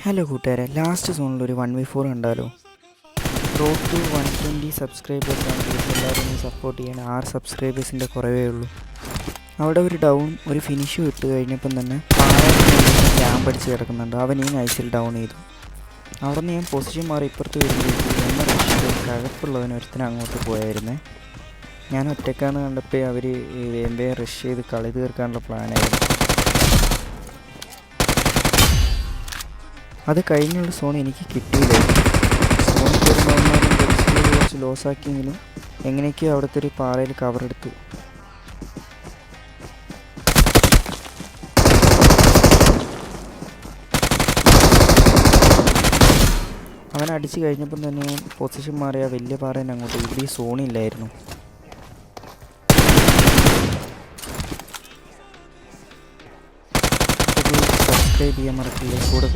Hello കൂട്ടുകാരെ, last സോണിൽ ഒരു 1v4 കണ്ടാലോ? റോഡ് ടു 120 സബ്സ്ക്രൈബേഴ്സാണ്. എല്ലാവരും ഒന്ന് സപ്പോർട്ട് ചെയ്യണം. 6 സബ്സ്ക്രൈബേഴ്സിൻ്റെ കുറവേ ഉള്ളൂ. അവിടെ ഒരു ഡൗൺ ഒരു ഫിനിഷ് ഇട്ട് കഴിഞ്ഞപ്പം തന്നെ ക്യാമ്പ് അടിച്ച് കിടക്കുന്നുണ്ട്. അവൻ ഈ നൈസിൽ ഡൗൺ ചെയ്തു. അവിടെ നിന്ന് ഞാൻ പൊസിഷൻ മാറി ഇപ്പുറത്ത് വരുമ്പോഴേക്കും എന്നെ റഷ് കഴപ്പുള്ളവനൊരുത്തിന് അങ്ങോട്ട് പോയായിരുന്നേ. ഞാൻ ഒറ്റക്കാന്ന് കണ്ടപ്പോൾ അവർ വേമ്പേ റഷ് ചെയ്ത് കളി തീർക്കാനുള്ള പ്ലാനായിരുന്നു. അത് കഴിഞ്ഞുള്ള സോൺ എനിക്ക് കിട്ടിയില്ല. സോണിൽ വരുന്നവന്മാരും കുറച്ച് ലോസാക്കിയെങ്കിലും എങ്ങനെയൊക്കെയോ അവിടുത്തെ ഒരു പാറയിൽ കവറെടുത്തു. അവൻ അടിച്ച് കഴിഞ്ഞപ്പം തന്നെ പൊസിഷൻ മാറിയ വലിയ പാറേനെ അങ്ങോട്ട്. ഇവിടെ ഈ സോണില്ലായിരുന്നു. സബ്സ്ക്രൈബ് ചെയ്യാൻ മറക്കില്ല. കൂടെ